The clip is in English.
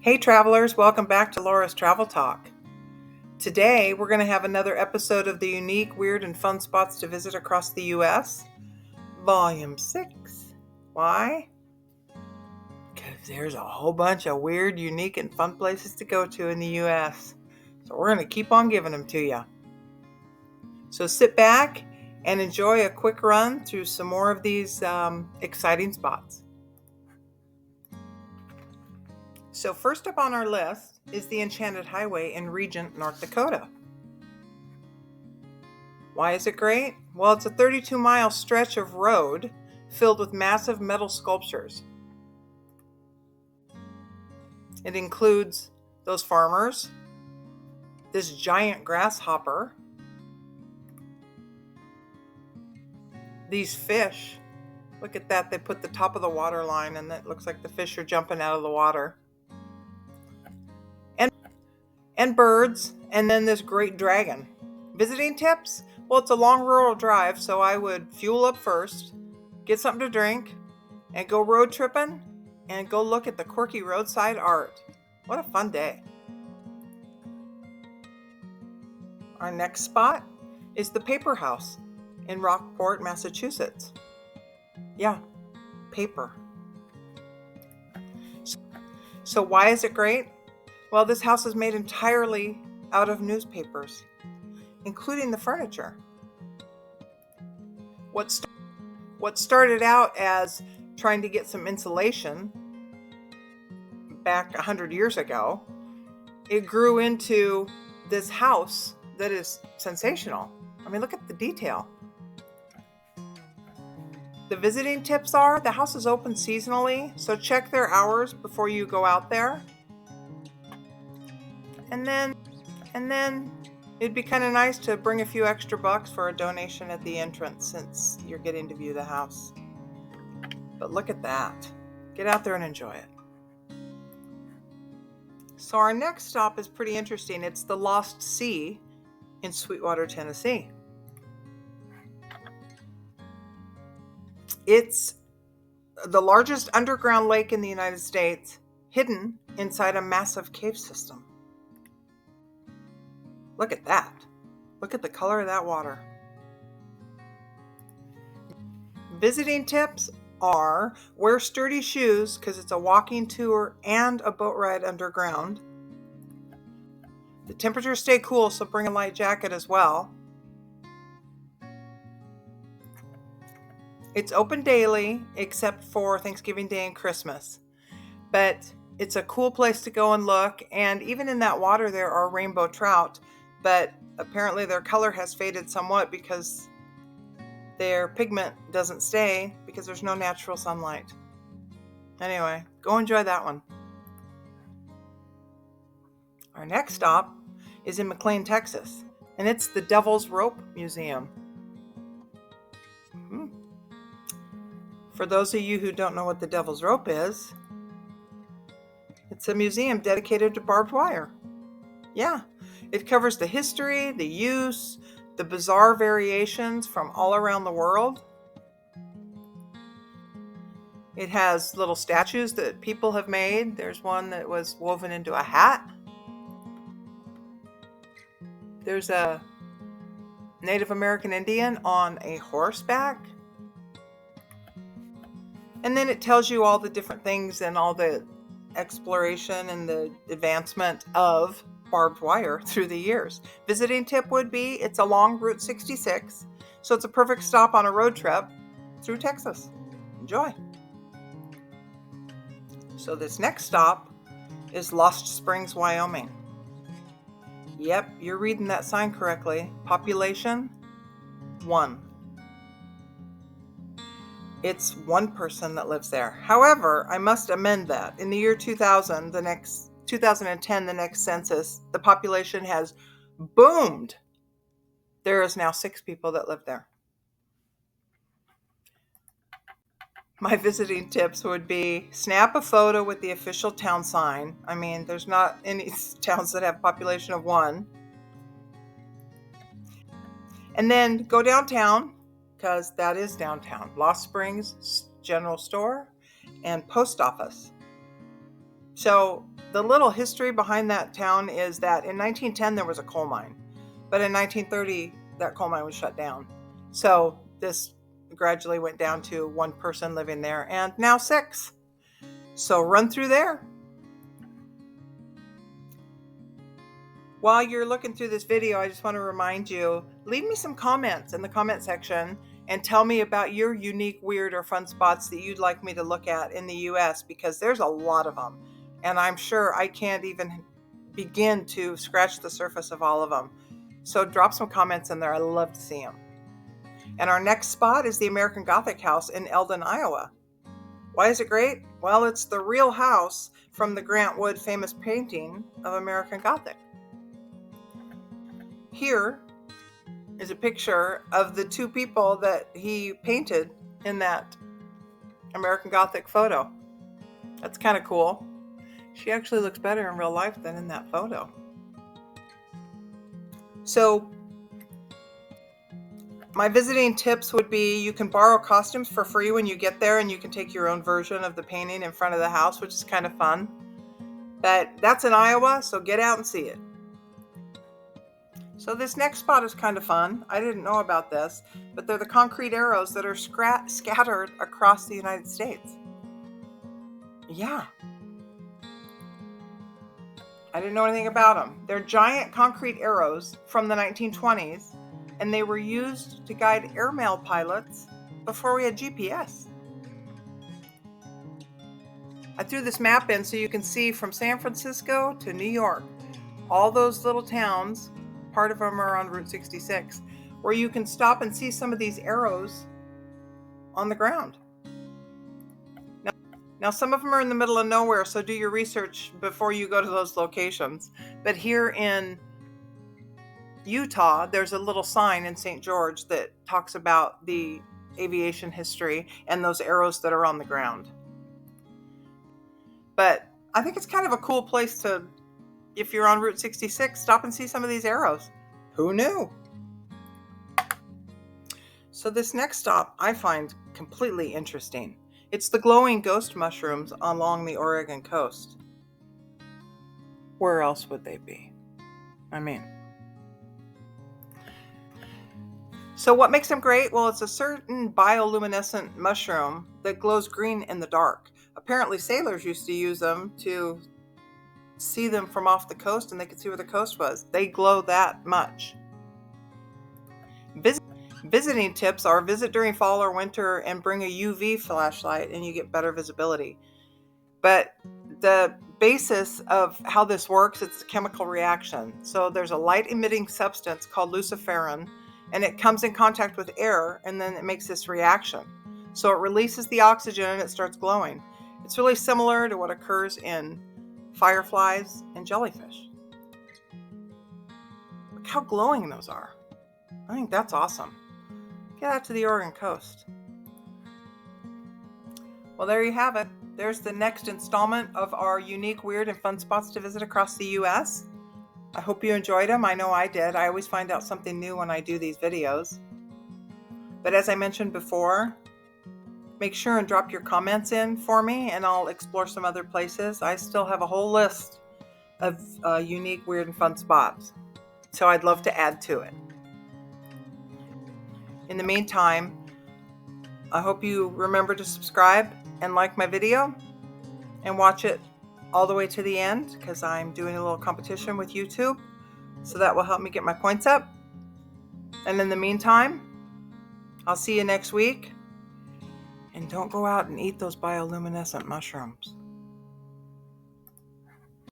Hey travelers, welcome back to Laura's Travel Talk. Today we're going to have another episode of the unique, weird, and fun spots to visit across the U.S. Volume 6. Why? Because there's a whole bunch of weird, unique, and fun places to go to in the U.S. So we're going to keep on giving them to you. So sit back and enjoy a quick run through some more of these exciting spots. So first up on our list is the Enchanted Highway in Regent, North Dakota. Why is it great? Well, it's a 32-mile stretch of road filled with massive metal sculptures. It includes those farmers, this giant grasshopper, these fish. Look at that, they put the top of the water line and it looks like the fish are jumping out of the water. And birds, and then this great dragon. Visiting tips? Well, it's a long rural drive, so I would fuel up first, get something to drink, and go road tripping, and go look at the quirky roadside art. What a fun day. Our next spot is the Paper House in Rockport, Massachusetts. Yeah, paper. So why is it great? Well, this house is made entirely out of newspapers, including the furniture. What started out as trying to get some insulation back 100 years ago, it grew into this house that is sensational. I mean, look at the detail. The visiting tips are the house is open seasonally, so check their hours before you go out there. And then it'd be kind of nice to bring a few extra bucks for a donation at the entrance since you're getting to view the house. But look at that. Get out there and enjoy it. So our next stop is pretty interesting. It's the Lost Sea in Sweetwater, Tennessee. It's the largest underground lake in the United States, hidden inside a massive cave system. Look at that. Look at the color of that water. Visiting tips are wear sturdy shoes because it's a walking tour and a boat ride underground. The temperatures stay cool, so bring a light jacket as well. It's open daily except for Thanksgiving Day and Christmas. But it's a cool place to go and look, and even in that water there are rainbow trout. But apparently their color has faded somewhat because their pigment doesn't stay because there's no natural sunlight. Anyway, go enjoy that one. Our next stop is in McLean, Texas, and it's the Devil's Rope Museum. For those of you who don't know what the Devil's Rope is, it's a museum dedicated to barbed wire. Yeah. It covers the history, the use, the bizarre variations from all around the world. It has little statues that people have made. There's one that was woven into a hat. There's a Native American Indian on a horseback. And then it tells you all the different things and all the exploration and the advancement of barbed wire through the years. Visiting tip would be it's along Route 66, so it's a perfect stop on a road trip through Texas. Enjoy. So this next stop is Lost Springs, Wyoming. Yep, you're reading that sign correctly. Population 1. It's one person that lives there. However, I must amend that. In the year 2010, the next census, the population has boomed. There is now 6 people that live there. My visiting tips would be snap a photo with the official town sign. I mean, there's not any towns that have a population of 1. And then go downtown, because that is downtown. Lost Springs General Store and Post Office. So The little history behind that town is that in 1910 there was a coal mine, but in 1930 that coal mine was shut down. So this gradually went down to one person living there, and now 6. So run through there. While you're looking through this video, I just want to remind you, leave me some comments in the comment section and tell me about your unique, weird, or fun spots that you'd like me to look at in the US, because there's a lot of them. And I'm sure I can't even begin to scratch the surface of all of them. So drop some comments in there. I love to see them. And our next spot is the American Gothic house in Eldon, Iowa. Why is it great? Well, it's the real house from the Grant Wood famous painting of American Gothic. Here is a picture of the 2 people that he painted in that American Gothic photo. That's kind of cool. She actually looks better in real life than in that photo. So my visiting tips would be, you can borrow costumes for free when you get there, and you can take your own version of the painting in front of the house, which is kind of fun. But that's in Iowa, so get out and see it. So this next spot is kind of fun. I didn't know about this, but they're the concrete arrows that are scattered across the United States. Yeah. I didn't know anything about them. They're giant concrete arrows from the 1920s, and they were used to guide airmail pilots before we had GPS. I threw this map in so you can see from San Francisco to New York, all those little towns. Part of them are on Route 66, where you can stop and see some of these arrows on the ground. Now some of them are in the middle of nowhere, so do your research before you go to those locations. But here in Utah, there's a little sign in St. George that talks about the aviation history and those arrows that are on the ground. But I think it's kind of a cool place to, if you're on Route 66, stop and see some of these arrows. Who knew? So this next stop I find completely interesting. It's the glowing ghost mushrooms along the Oregon coast. Where else would they be? So what makes them great? Well, it's a certain bioluminescent mushroom that glows green in the dark. Apparently sailors used to use them to see them from off the coast, and they could see where the coast was. They glow that much. Visiting tips are visit during fall or winter and bring a UV flashlight, and you get better visibility. But the basis of how this works, it's a chemical reaction. So there's a light emitting substance called luciferin, and it comes in contact with air, and then it makes this reaction. So it releases the oxygen and it starts glowing. It's really similar to what occurs in fireflies and jellyfish. Look how glowing those are. I think that's awesome. Get out to the Oregon coast. Well, there you have it. There's the next installment of our unique, weird, and fun spots to visit across the U.S. I hope you enjoyed them. I know I did. I always find out something new when I do these videos. But as I mentioned before, make sure and drop your comments in for me, and I'll explore some other places. I still have a whole list of unique, weird, and fun spots. So I'd love to add to it. In the meantime, I hope you remember to subscribe and like my video and watch it all the way to the end, because I'm doing a little competition with YouTube. So that will help me get my points up. And in the meantime, I'll see you next week. And don't go out and eat those bioluminescent mushrooms.